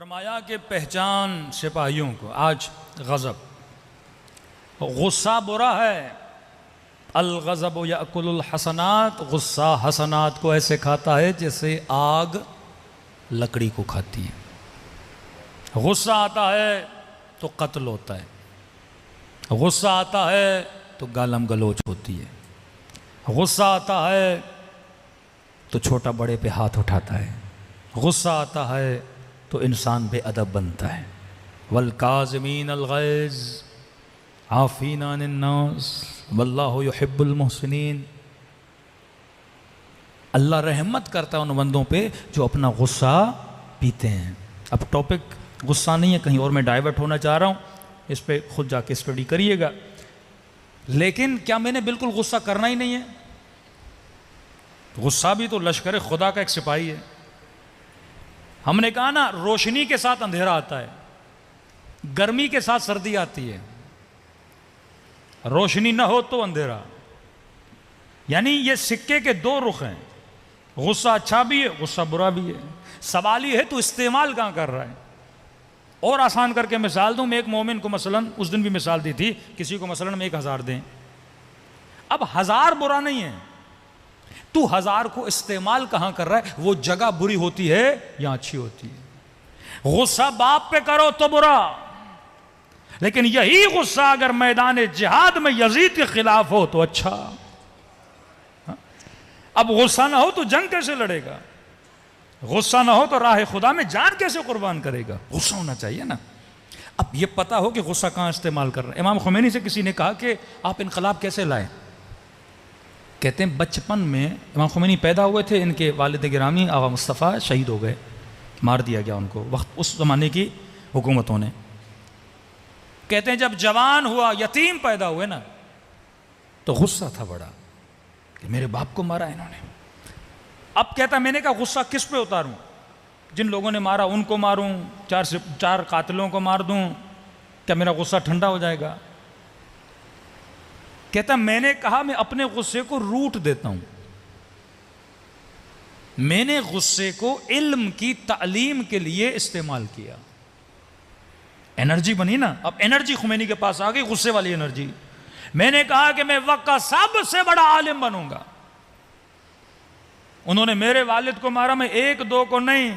فرمایا کہ پہچان سپاہیوں کو آج غضب غصہ برا ہے. الغضب یأکل الحسنات، غصہ حسنات کو ایسے کھاتا ہے جیسے آگ لکڑی کو کھاتی ہے. غصہ آتا ہے تو قتل ہوتا ہے، غصہ آتا ہے تو گالم گلوچ ہوتی ہے، غصہ آتا ہے تو چھوٹا بڑے پہ ہاتھ اٹھاتا ہے، غصہ آتا ہے تو انسان بے ادب بنتا ہے. والکاظمین الغیظ عافین عن الناس واللہ یحب المحسنین. اللہ رحمت کرتا ہے ان بندوں پہ جو اپنا غصہ پیتے ہیں. اب ٹاپک غصہ نہیں ہے، کہیں اور میں ڈائیورٹ ہونا چاہ رہا ہوں، اس پہ خود جا کے اسٹڈی کریے گا. لیکن کیا میں نے بالکل غصہ کرنا ہی نہیں ہے؟ غصہ بھی تو لشکر خدا کا ایک سپاہی ہے. ہم نے کہا نا، روشنی کے ساتھ اندھیرا آتا ہے، گرمی کے ساتھ سردی آتی ہے، روشنی نہ ہو تو اندھیرا. یعنی یہ سکے کے دو رخ ہیں، غصہ اچھا بھی ہے، غصہ برا بھی ہے. سوال یہ ہے تو استعمال کہاں کر رہا ہے. اور آسان کر کے مثال دوں، میں ایک مومن کو مثلاً اس دن بھی مثال دی تھی، کسی کو مثلاً میں 1000 دیں. اب 1000 برا نہیں ہے، تو 1000 کو استعمال کہاں کر رہا ہے، وہ جگہ بری ہوتی ہے یا اچھی ہوتی ہے. غصہ باپ پہ کرو تو برا، لیکن یہی غصہ اگر میدان جہاد میں یزید کے خلاف ہو تو اچھا. اب غصہ نہ ہو تو جنگ کیسے لڑے گا؟ غصہ نہ ہو تو راہ خدا میں جان کیسے قربان کرے گا؟ غصہ ہونا چاہیے نا. اب یہ پتا ہو کہ غصہ کہاں استعمال کر رہے ہیں. امام خمینی سے کسی نے کہا کہ آپ انقلاب کیسے لائے؟ کہتے ہیں بچپن میں امام خمینی پیدا ہوئے تھے، ان کے والد گرامی آقا مصطفیٰ شہید ہو گئے، مار دیا گیا ان کو وقت اس زمانے کی حکومتوں نے. کہتے ہیں جب جوان ہوا، یتیم پیدا ہوئے نا، تو غصہ تھا بڑا کہ میرے باپ کو مارا انہوں نے. اب کہتا میں نے کہا غصہ کس پہ اتاروں؟ جن لوگوں نے مارا ان کو ماروں، 4 سے 4 قاتلوں کو مار دوں، کیا میرا غصہ ٹھنڈا ہو جائے گا؟ کہتا میں نے کہا میں اپنے غصے کو روٹ دیتا ہوں. میں نے غصے کو علم کی تعلیم کے لیے استعمال کیا. انرجی بنی نا. اب انرجی خمینی کے پاس آ گئی، غصے والی انرجی. میں نے کہا کہ میں وقت کا سب سے بڑا عالم بنوں گا. انہوں نے میرے والد کو مارا، میں 1-2 کو نہیں،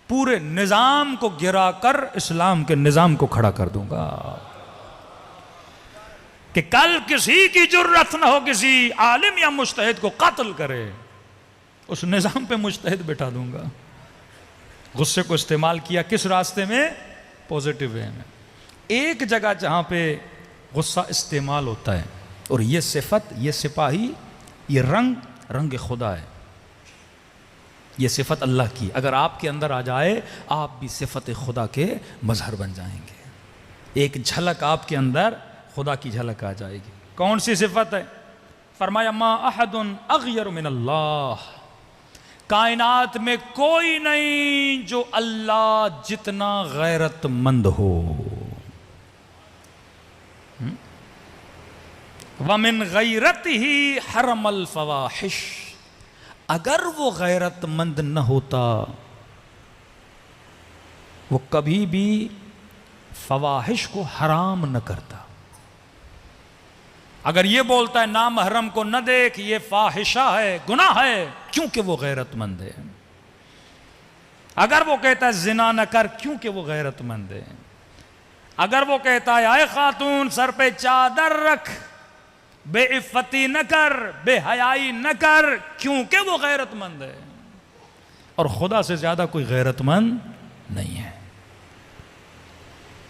پورے نظام کو گرا کر اسلام کے نظام کو کھڑا کر دوں گا. کہ کل کسی کی جرت نہ ہو کسی عالم یا مجتہد کو قتل کرے، اس نظام پہ مجتہد بٹھا دوں گا. غصے کو استعمال کیا کس راستے میں؟ پوزیٹیو وے میں. ایک جگہ جہاں پہ غصہ استعمال ہوتا ہے، اور یہ صفت، یہ سپاہی، یہ رنگ خدا ہے، یہ صفت اللہ کی اگر آپ کے اندر آ جائے، آپ بھی صفت خدا کے مظہر بن جائیں گے. ایک جھلک آپ کے اندر خدا کی جھلک آ جائے گی. کون سی صفت ہے؟ فرمایا ما احد اغیر من اللہ، کائنات میں کوئی نہیں جو اللہ جتنا غیرت مند ہو. ومن غیرتہ حرم الفواحش، اگر وہ غیرت مند نہ ہوتا وہ کبھی بھی فواحش کو حرام نہ کرتا. اگر یہ بولتا ہے نامحرم کو نہ دیکھ، یہ فاحشہ ہے، گناہ ہے، کیونکہ وہ غیرت مند ہے. اگر وہ کہتا ہے زنا نہ کر، کیونکہ وہ غیرت مند ہے. اگر وہ کہتا ہے اے خاتون سر پہ چادر رکھ، بے عفتی نہ کر، بے حیائی نہ کر، کیونکہ وہ غیرت مند ہے. اور خدا سے زیادہ کوئی غیرت مند نہیں ہے.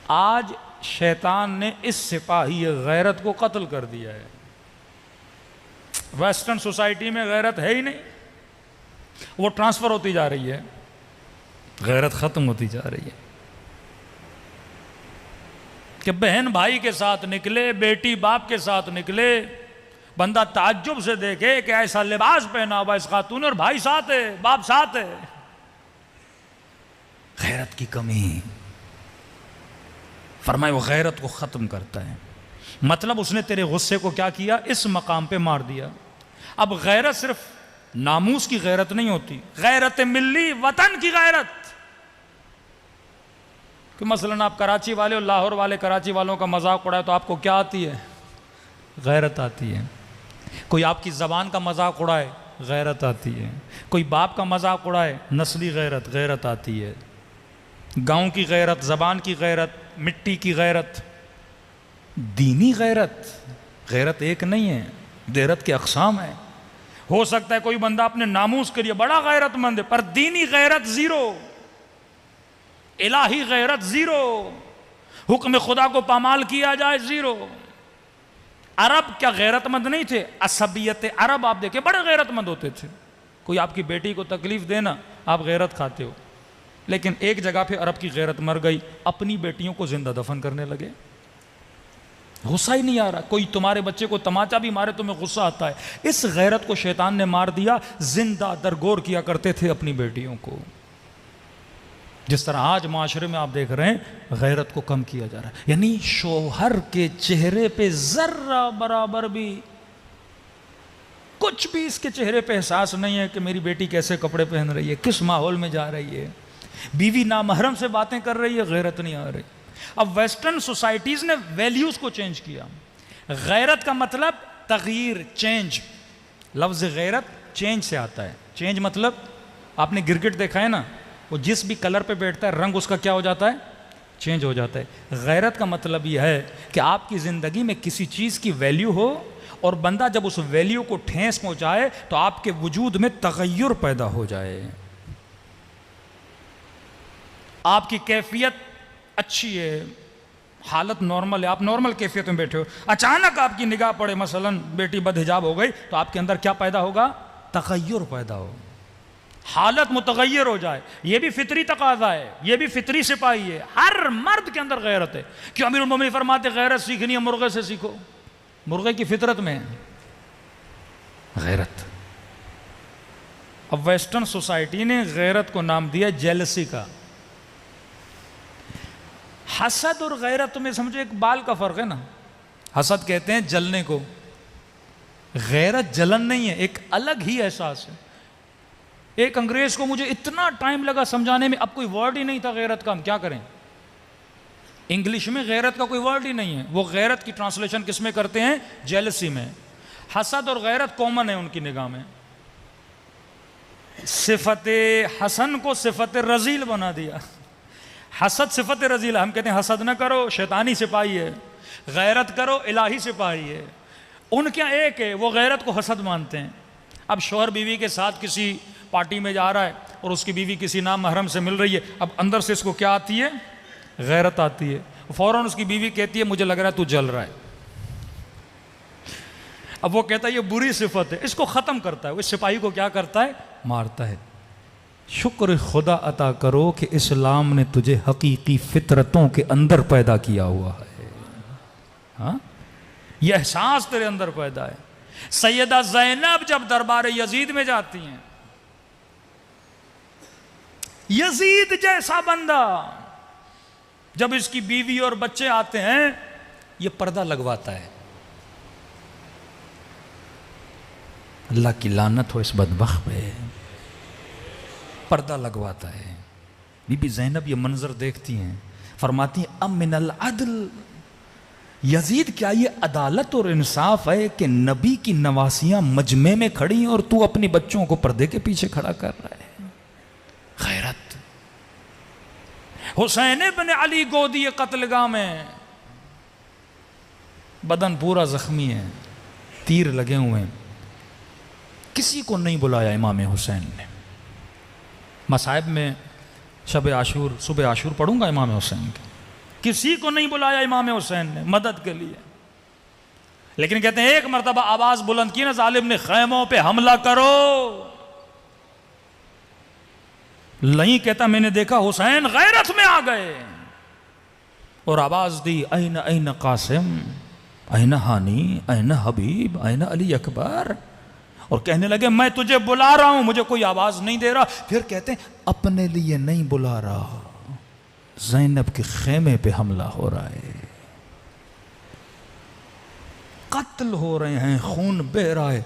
آج شیطان نے اس سپاہی غیرت کو قتل کر دیا ہے. ویسٹرن سوسائٹی میں غیرت ہے ہی نہیں، وہ ٹرانسفر ہوتی جا رہی ہے، غیرت ختم ہوتی جا رہی ہے. کہ بہن بھائی کے ساتھ نکلے، بیٹی باپ کے ساتھ نکلے، بندہ تعجب سے دیکھے کہ ایسا لباس پہنا ہوا اس خاتون اور بھائی ساتھ ہے، باپ ساتھ ہے. غیرت کی کمی. فرمائے وہ غیرت کو ختم کرتا ہے. مطلب اس نے تیرے غصے کو کیا کیا؟ اس مقام پہ مار دیا. اب غیرت صرف ناموس کی غیرت نہیں ہوتی، غیرت ملی، وطن کی غیرت. کہ مثلاً آپ کراچی والے اور لاہور والے کراچی والوں کا مذاق اڑائے تو آپ کو کیا آتی ہے؟ غیرت آتی ہے. کوئی آپ کی زبان کا مذاق اڑائے، غیرت آتی ہے. کوئی باپ کا مذاق اڑائے، نسلی غیرت آتی ہے. گاؤں کی غیرت، زبان کی غیرت، مٹی کی غیرت. دینی غیرت ایک نہیں ہے، غیرت کے اقسام ہیں. ہو سکتا ہے کوئی بندہ اپنے ناموس کے لیے بڑا غیرت مند ہے، پر دینی غیرت زیرو، الہی غیرت زیرو، حکم خدا کو پامال کیا جائے زیرو. عرب کیا غیرت مند نہیں تھے؟ عصبیت عرب آپ دیکھیں بڑے غیرت مند ہوتے تھے. کوئی آپ کی بیٹی کو تکلیف دینا، آپ غیرت کھاتے ہو. لیکن ایک جگہ پہ عرب کی غیرت مر گئی، اپنی بیٹیوں کو زندہ دفن کرنے لگے. غصہ ہی نہیں آ رہا. کوئی تمہارے بچے کو تماچا بھی مارے تمہیں غصہ آتا ہے. اس غیرت کو شیطان نے مار دیا. زندہ درگور کیا کرتے تھے اپنی بیٹیوں کو. جس طرح آج معاشرے میں آپ دیکھ رہے ہیں غیرت کو کم کیا جا رہا ہے. یعنی شوہر کے چہرے پہ ذرہ برابر بھی کچھ بھی اس کے چہرے پہ احساس نہیں ہے کہ میری بیٹی کیسے کپڑے پہن رہی ہے، کس ماحول میں جا رہی ہے. بیوی نامحرم سے باتیں کر رہی ہے، غیرت نہیں آ رہی. اب ویسٹرن سوسائٹیز نے ویلیوز کو چینج کیا. غیرت کا مطلب تغییر، چینج. لفظ غیرت چینج سے آتا ہے. چینج مطلب آپ نے گرگٹ دیکھا ہے نا، وہ جس بھی کلر پہ بیٹھتا ہے رنگ اس کا کیا ہو جاتا ہے؟ چینج ہو جاتا ہے. غیرت کا مطلب یہ ہے کہ آپ کی زندگی میں کسی چیز کی ویلیو ہو اور بندہ جب اس ویلیو کو ٹھیس پہنچائے تو آپ کے وجود میں تغیر پیدا ہو جائے. آپ کی کیفیت اچھی ہے، حالت نارمل ہے، آپ نارمل کیفیت میں بیٹھے ہو، اچانک آپ کی نگاہ پڑے مثلاً بیٹی بدحجاب ہو گئی تو آپ کے اندر کیا پیدا ہوگا؟ تغیر پیدا ہو، حالت متغیر ہو جائے. یہ بھی فطری تقاضا ہے، یہ بھی فطری سپاہی ہے. ہر مرد کے اندر غیرت ہے. کیوں امیر المومنین فرماتے غیرت سیکھنی ہے مرغے سے سیکھو. مرغے کی فطرت میں ہے غیرت. اب ویسٹرن سوسائٹی نے غیرت کو نام دیا جیلسی کا. حسد اور غیرت میں سمجھو ایک بال کا فرق ہے نا. حسد کہتے ہیں جلنے کو، غیرت جلن نہیں ہے، ایک الگ ہی احساس ہے. ایک انگریز کو مجھے اتنا ٹائم لگا سمجھانے میں، اب کوئی ورڈ ہی نہیں تھا غیرت کا. ہم کیا کریں؟ انگلش میں غیرت کا کوئی ورڈ ہی نہیں ہے. وہ غیرت کی ٹرانسلیشن کس میں کرتے ہیں؟ جیلسی میں. حسد اور غیرت کامن ہے ان کی نگاہ میں. صفت حسن کو صفت رذیل بنا دیا. حسد صفت رذیل. ہم کہتے ہیں حسد نہ کرو، شیطانی سپاہی ہے. غیرت کرو، الہی سپاہی ہے. ان کے ایک ہے، وہ غیرت کو حسد مانتے ہیں. اب شوہر بیوی کے ساتھ کسی پارٹی میں جا رہا ہے اور اس کی بیوی کسی نامحرم سے مل رہی ہے. اب اندر سے اس کو کیا آتی ہے؟ غیرت آتی ہے. فوراً اس کی بیوی کہتی ہے مجھے لگ رہا ہے تو جل رہا ہے. اب وہ کہتا ہے یہ بری صفت ہے، اس کو ختم کرتا ہے. اس سپاہی کو کیا کرتا ہے؟ مارتا ہے. شکر خدا عطا کرو کہ اسلام نے تجھے حقیقی فطرتوں کے اندر پیدا کیا ہوا ہے. ہاں، یہ احساس تیرے اندر پیدا ہے. سیدہ زینب جب دربار یزید میں جاتی ہیں، یزید جیسا بندہ جب اس کی بیوی اور بچے آتے ہیں یہ پردہ لگواتا ہے. اللہ کی لعنت ہو اس بدبخت پہ. پردہ لگواتا ہے. بی بی زینب یہ منظر دیکھتی ہیں، فرماتی ہیں ام من العدل، یزید کیا یہ عدالت اور انصاف ہے کہ نبی کی نواسیاں مجمع میں کھڑی ہیں اور تو اپنی بچوں کو پردے کے پیچھے کھڑا کر رہا ہے؟ غیرت. حسین بن علی گودی قتل گاہ میں، بدن پورا زخمی ہے، تیر لگے ہوئے ہیں. کسی کو نہیں بلایا امام حسین نے. مصائب میں شب عاشور، صبح عاشور پڑھوں گا امام حسین کے. کسی کو نہیں بلایا امام حسین نے مدد کے لیے. لیکن کہتے ہیں ایک مرتبہ آواز بلند کی نا ظالم نے، خیموں پہ حملہ کرو. نہیں کہتا میں نے دیکھا حسین غیرت میں آ گئے اور آواز دی این این قاسم، این ہانی، این حبیب، این علی اکبر. اور کہنے لگے میں تجھے بلا رہا ہوں، مجھے کوئی آواز نہیں دے رہا. پھر کہتے ہیں اپنے لیے نہیں بلا رہا، زینب کے خیمے پہ حملہ ہو رہا ہے، قتل ہو رہے ہیں، خون بہہ رہا ہے.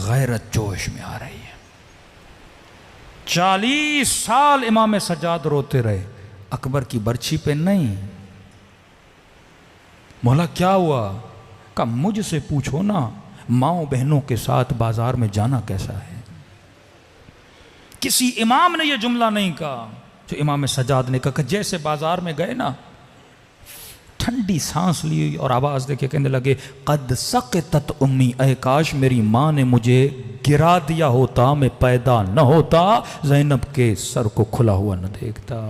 غیرت جوش میں آ رہی ہے. 40 سال امام سجاد روتے رہے. اکبر کی برچھی پہ نہیں. مولا کیا ہوا؟ کہا مجھ سے پوچھو نا ماؤں بہنوں کے ساتھ بازار میں جانا کیسا ہے. کسی امام نے یہ جملہ نہیں کہا. جو امام سجاد نے کہا کہ جیسے بازار میں گئے نا، ٹھنڈی سانس لی اور آواز دے کے کہنے لگے قد سقطت امی، اے کاش میری ماں نے مجھے گرا دیا ہوتا، میں پیدا نہ ہوتا، زینب کے سر کو کھلا ہوا نہ دیکھتا.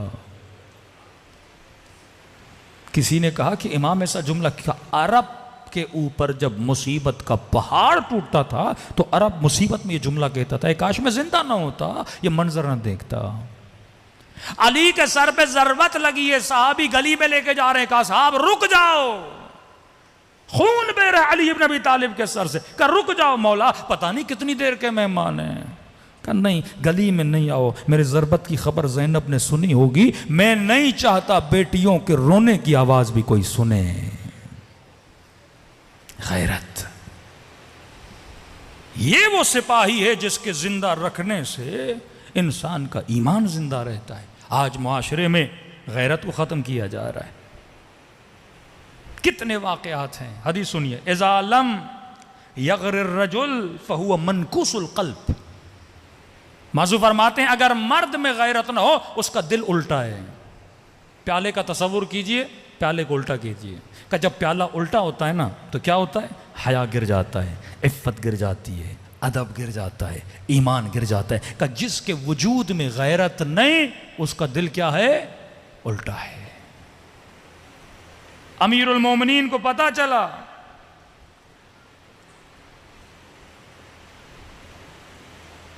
کسی نے کہا کہ امام ایسا جملہ کیا؟ عرب کے اوپر جب مصیبت کا پہاڑ ٹوٹتا تھا تو عرب مصیبت میں یہ جملہ کہتا تھا، اے کاش میں زندہ نہ ہوتا، یہ منظر نہ دیکھتا. علی کے سر پہ ضربت لگی ہے، صحابی گلی میں لے کے جا رہے ہیں، کہا صاحب رک جاؤ، خون بہ رہا ہے علی ابن ابی طالب کے سر سے. کہا رک جاؤ مولا، پتہ نہیں کتنی دیر کے مہمان ہیں. کہا نہیں گلی میں نہیں آؤ، میرے ضربت کی خبر زینب نے سنی ہوگی، میں نہیں چاہتا بیٹیوں کے رونے کی آواز بھی کوئی سنے. غیرت، یہ وہ سپاہی ہے جس کے زندہ رکھنے سے انسان کا ایمان زندہ رہتا ہے. آج معاشرے میں غیرت کو ختم کیا جا رہا ہے. کتنے واقعات ہیں. حدیث سنیے، اذا لم یغر الرجل فہو منکوس القلب. موضوع فرماتے ہیں اگر مرد میں غیرت نہ ہو اس کا دل الٹا ہے. پیالے کا تصور کیجئے، پیالے کو الٹا کیجئے. کہ جب پیالہ الٹا ہوتا ہے نا تو کیا ہوتا ہے؟ حیا گر جاتا ہے، عفت گر جاتی ہے، ادب گر جاتا ہے، ایمان گر جاتا ہے. کہ جس کے وجود میں غیرت نہیں اس کا دل کیا ہے؟ الٹا ہے. امیر المومنین کو پتا چلا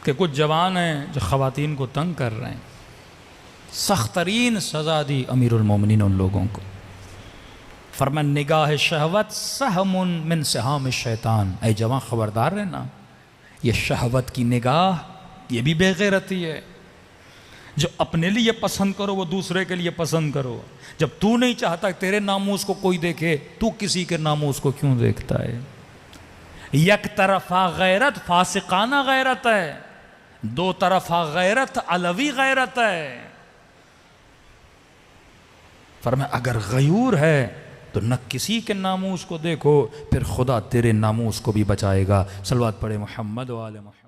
کہ کچھ جوان ہیں جو خواتین کو تنگ کر رہے ہیں. سخت ترین سزا دی امیر المومنین ان لوگوں کو. فرمان نگاہ شہوت سہم من سہام الشیطان. اے جوان خبردار رہنا، یہ شہوت کی نگاہ یہ بھی بے غیرتی ہے. جو اپنے لیے پسند کرو وہ دوسرے کے لیے پسند کرو. جب تو نہیں چاہتا تیرے ناموس کو کوئی دیکھے، تو کسی کے ناموس کو کیوں دیکھتا ہے؟ یک طرفہ غیرت فاسقانہ غیرت ہے، دو طرفہ غیرت علوی غیرت ہے. فرمایا اگر غیور ہے تو نہ کسی کے ناموس کو دیکھو، پھر خدا تیرے ناموس کو بھی بچائے گا. صلوات پڑھے محمد و آل محمد.